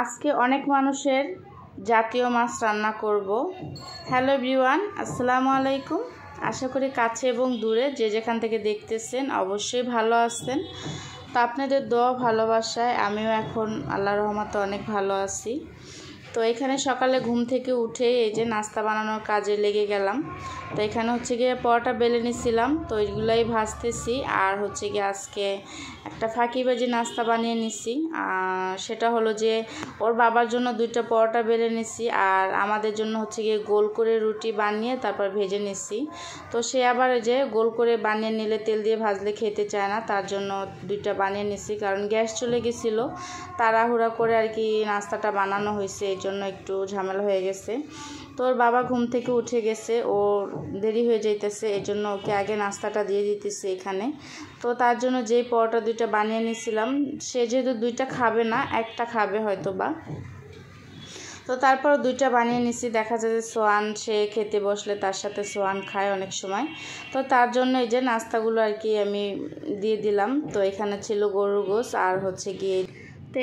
আজকে অনেক মানুষের জাতীয় মাছ রান্না করব। হ্যালো এভরিওয়ান, আসসালামু আলাইকুম। আশা করি কাছে এবং দূরে যে যেখান থেকে দেখতেছেন অবশ্যই ভালো আছেন। তো আপনাদের দোয়া ভালোবাসায় আমিও এখন আল্লাহর রহমতে অনেক ভালো আছি। তো এখানে সকালে ঘুম থেকে উঠে এই যে নাস্তা বানানোর কাজে লেগে গেলাম। তো এখানে হচ্ছে গিয়ে পরোটা বেলে নিছিলাম, তো এইগুলাই ভাজতেছি। আর হচ্ছে গিয়ে আজকে একটা ফাঁকিবাজি নাস্তা বানিয়ে নিছি। সেটা হলো যে ওর বাবার জন্য 2টা পরোটা বেলে নিছি, আর আমাদের জন্য হচ্ছে গিয়ে গোল করে রুটি বানিয়ে তারপর ভেজে নিছি। তো সে আবার যে গোল করে বানিয়ে নিলে তেল দিয়ে ভাজলে খেতে চায় না, তার জন্য 2টা বানিয়ে নিছি। কারণ গ্যাস চলে গেছিলো, তাড়াহুড়া করে আর কি নাস্তাটা বানানো হয়েছে, এই জন্য একটু ঝামেলা হয়ে গেছে। তো ওর বাবা ঘুম থেকে উঠে গেছে, ওর দেরি হয়ে যাইতেছে, এই জন্য ওকে আগে নাস্তাটা দিয়ে দিতেছে এখানে। তো তার জন্য যেই পরোটা 2টা বানিয়ে নিয়েছিলাম, সে যেহেতু 2টা খাবে না, একটা খাবে হয়তো বা, তো তারপর 2টা বানিয়ে নিছি। দেখা যায় যে সোয়ান সে খেতে বসলে তার সাথে সোয়ান খায় অনেক সময়। তো তার জন্য এই যে নাস্তাগুলো আর কি আমি দিয়ে দিলাম। তো এখানে ছিল গরুর গোশ আর হচ্ছে গিয়ে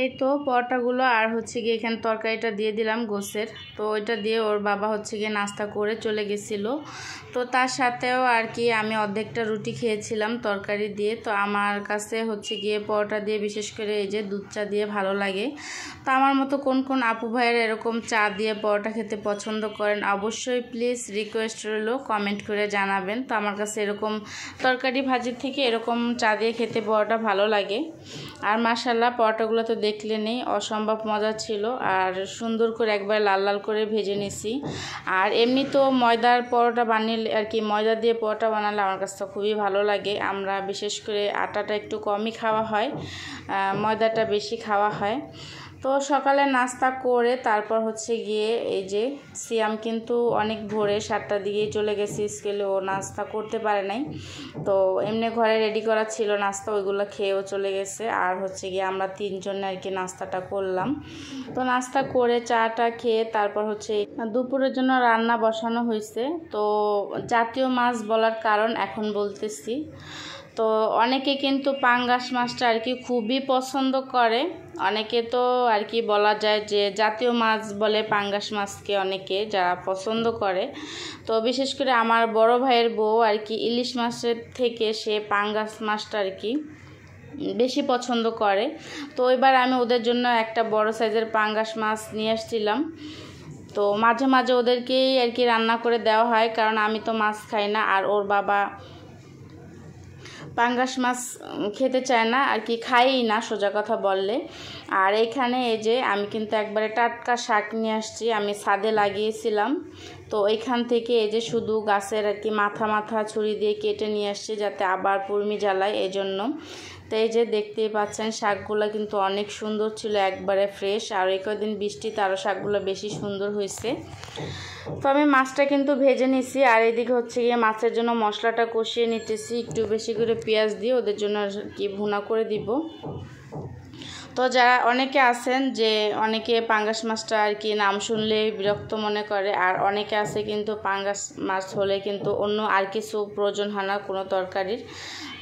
এই তো পরোটাগুলো, আর হচ্ছে গিয়ে এখানে তরকারিটা দিয়ে দিলাম গোশের। তো ওইটা দিয়ে ওর বাবা হচ্ছে গিয়ে নাস্তা করে চলে গেছিলো। তো তার সাথেও আর কি আমি অর্ধেকটা রুটি খেয়েছিলাম তরকারি দিয়ে। তো আমার কাছে হচ্ছে গিয়ে পরোটা দিয়ে বিশেষ করে এই যে দুধ চা দিয়ে ভালো লাগে। তো আমার মতো কোন কোন আপু ভাইয়েরা এরকম চা দিয়ে পরোটা খেতে পছন্দ করেন অবশ্যই প্লিজ রিকোয়েস্ট রইল কমেন্ট করে জানাবেন। তো আমার কাছে এরকম তরকারি ভাজির থেকে এরকম চা দিয়ে খেতে পরোটা ভালো লাগে। আর মাশাআল্লাহ পরোটাগুলো তো দেখলে নেই, অসম্ভব মজা ছিল। আর সুন্দর করে একবার লাল লাল করে ভেজে নিছি। আর এমনি তো ময়দার পরোটা বানিয়ে আর কি, ময়দা দিয়ে পরোটা বানালে আমার কাছে তো খুবই ভালো লাগে। আমরা বিশেষ করে আটাটা একটু কমই খাওয়া হয়, ময়দাটা বেশি খাওয়া হয়। তো সকালে নাস্তা করে তারপর হচ্ছে গিয়ে এই যে সিয়াম কিন্তু অনেক ভোরে 7টার দিকেই চলে গেছে স্কুলে, ও নাস্তা করতে পারে নাই। তো এমনি ঘরে রেডি করা ছিল নাস্তা, ওইগুলো খেয়েও চলে গেছে। আর হচ্ছে গিয়ে আমরা 3জনে আর কি নাস্তাটা করলাম। তো নাস্তা করে চাটা খেয়ে তারপর হচ্ছে দুপুরের জন্য রান্না বসানো হয়েছে। তো জাতীয় মাছ বলার কারণ এখন বলতেছি। তো অনেকে কিন্তু পাঙ্গাস মাছটা আর কি খুবই পছন্দ করে। অনেকে তো আর কি বলা যায় যে জাতীয় মাছ বলে পাঙ্গাস মাছকে, অনেকে যারা পছন্দ করে। তো বিশেষ করে আমার বড় ভাইয়ের বউ আর কি ইলিশ মাছের থেকে সে পাঙ্গাস মাছটা আর কি বেশি পছন্দ করে। তো এবার আমি ওদের জন্য একটা বড় সাইজের পাঙ্গাস মাছ নিয়ে আসছিলাম। তো মাঝে মাঝে ওদেরকেই আর কি রান্না করে দেওয়া হয়, কারণ আমি তো মাছ খাই না, আর ওর বাবা পাঙ্গাস মাছ খেতে চায় না আর কি, খাইই না সোজা কথা বললে। আর এখানে এই যে আমি কিন্তু একবারে টাটকা শাক নিয়ে আসছি, আমি ছাদে লাগিয়েছিলাম। তো এইখান থেকে এই যে শুধু গাছের আর কি মাথা মাথা ছুরি দিয়ে কেটে নিয়ে আসছি, যাতে আবার পুরমি জ্বালায়, এই জন্য। তো এই যে দেখতেই পাচ্ছেন শাকগুলো কিন্তু অনেক সুন্দর ছিল, একবারে ফ্রেশ। আর এই কদিন বৃষ্টিতে আরও শাকগুলো বেশি সুন্দর হয়েছে। তো আমি মাছটা কিন্তু ভেজে নিছি, আর এদিকে হচ্ছে গিয়ে মাছের জন্য মশলাটা কষিয়ে নিতেছি একটু বেশি করে পেঁয়াজ দিয়ে, ওদের জন্য আর কি ভুনা করে দিব। তো যারা অনেকে আছেন যে অনেকে পাঙ্গাস মাছটা আর কি নাম শুনলে বিরক্ত মনে করে, আর অনেকে আছে কিন্তু পাঙ্গাস মাছ হলে কিন্তু অন্য আর কিছু প্রয়োজন হয় না কোনো তরকারির।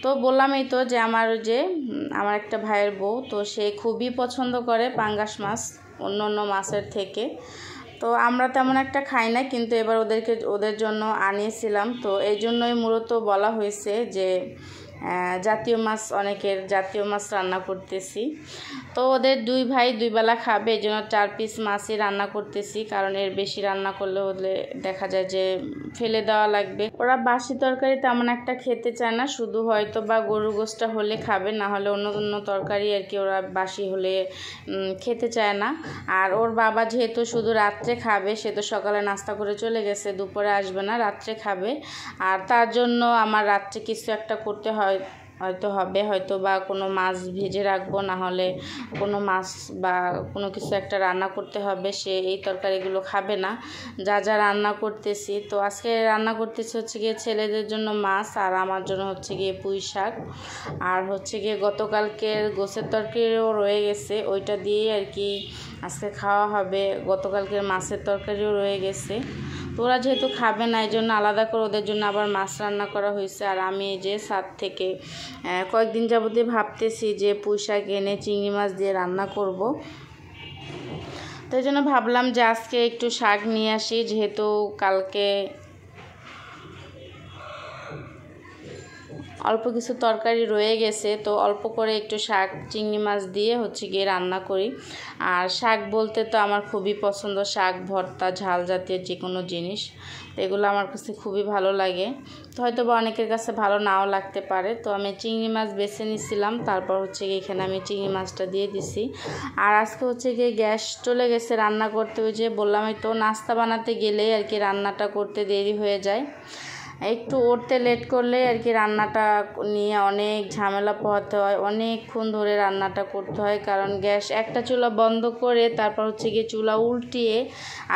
তো বললামই তো যে আমার একটা ভাইয়ের বউ, তো সে খুবই পছন্দ করে পাঙ্গাস মাছ অন্য অন্য মাছের থেকে। তো আমরা তেমন একটা খাই না, কিন্তু এবার ওদের জন্য আনিয়েছিলাম। তো এই জন্যই মূলত বলা হয়েছে যে জাতীয় মাছ, অনেকের জাতীয় মাছ রান্না করতেছি। তো ওদের 2 ভাই 2 বেলা খাবে, এই জন্য 4 পিস মাছই রান্না করতেছি, কারণ এর বেশি রান্না করলে দেখা যায় যে ফেলে দেওয়া লাগবে। ওরা বাসি তরকারি তেমন একটা খেতে চায় না, শুধু হয়তো বা গরুর গোশটা হলে খাবে, না হলে অন্য অন্য তরকারি আর কি ওরা বাসি হলে খেতে চায় না। আর ওর বাবা যেহেতু শুধু রাত্রে খাবে, সে তো সকালে নাস্তা করে চলে গেছে, দুপুরে আসবে না, রাত্রে খাবে। আর তার জন্য আমার রাত্রে কিছু একটা করতে হয়তো বা কোনো মাছ ভেজে রাখবো, না হলে কোনো মাছ বা কোনো কিছু একটা রান্না করতে হবে। সে এই তরকারিগুলো খাবে না যা যা রান্না করতেছি। তো আজকে রান্না করতেছি হচ্ছে গিয়ে ছেলেদের জন্য মাছ, আর আমার জন্য হচ্ছে গিয়ে পুঁই শাক। আর হচ্ছে গিয়ে গতকালকের গোছের তরকারিও রয়ে গেছে, ওইটা দিয়েই আর কি আজকে খাওয়া হবে। গতকালকের মাছের তরকারিও রয়ে গেছে। তো ওরা যেহেতু খাবে না, এই জন্য আলাদা করে ওদের জন্য আবার মাছ রান্না করা হয়েছে। আর আমি এই যে ছাদ থেকে কয়েকদিন যাবতীয় ভাবতেছি যে পুঁই শাক এনে চিংড়ি মাছ দিয়ে রান্না করব। তো এই জন্য ভাবলাম যে আজকে একটু শাক নিয়ে আসি, যেহেতু কালকে অল্প কিছু তরকারি রয়ে গেছে, তো অল্প করে একটু শাক চিংড়ি মাছ দিয়ে গিয়ে রান্না করি। আর শাক বলতে তো আমার খুবই পছন্দ, শাক ভর্তা ঝাল জাতীয় যে কোনো জিনিস, তো এগুলো আমার কাছে খুবই ভালো লাগে। তো হয়তো বা অনেকের কাছে ভালো নাও লাগতে পারে। তো আমি চিংড়ি মাছ বেছে নিছিলাম, তারপর গিয়ে এখানে আমি চিংড়ি মাছটা দিয়ে দিছি। আর আজকে গিয়ে গ্যাস চলে গেছে রান্না করতে, ওই যে বললামই তো নাস্তা বানাতে গেলেই আর কি রান্নাটা করতে দেরি হয়ে যায়, একটু উঠতে লেট করলে আর কি রান্নাটা নিয়ে অনেক ঝামেলা পোহাতে হয়, অনেকক্ষণ ধরে রান্নাটা করতে হয়। কারণ গ্যাস একটা চুলা বন্ধ করে তারপর গিয়ে চুলা উল্টিয়ে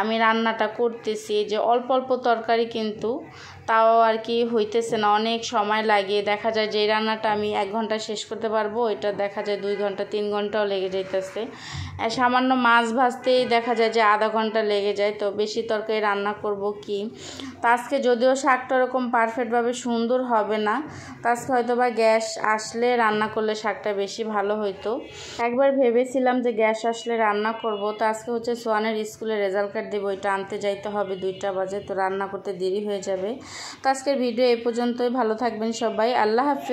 আমি রান্নাটা করতেছি, যে অল্প অল্প তরকারি কিন্তু তাও আর কি হইতেছে না, অনেক সময় লাগে। দেখা যায় যে রান্নাটা আমি 1 ঘন্টা শেষ করতে পারবো, এটা দেখা যায় 2 ঘন্টা 3 ঘন্টাও লেগে যাইতেছে। সামান্য মাছ ভাজতেই দেখা যায় যে আধা ঘন্টা লেগে যায়। তো বেশি তরকারি রান্না করব কি। তো আজকে যদিও শাকটা ওরকম পারফেক্টভাবে সুন্দর হবে না, তো আজকে হয়তো বা গ্যাস আসলে রান্না করলে শাকটা বেশি ভালো হইতো। একবার ভেবেছিলাম যে গ্যাস আসলে রান্না করব। তো আজকে সোয়ানের স্কুলে রেজাল্ট কার্ড দেবো, এটা আনতে যাইতে হবে 2টা বাজে, তো রান্না করতে দেরি হয়ে যাবে। তো আজকের ভিডিও এই পর্যন্তই, ভালো থাকবেন সবাই, আল্লাহ হাফেজ।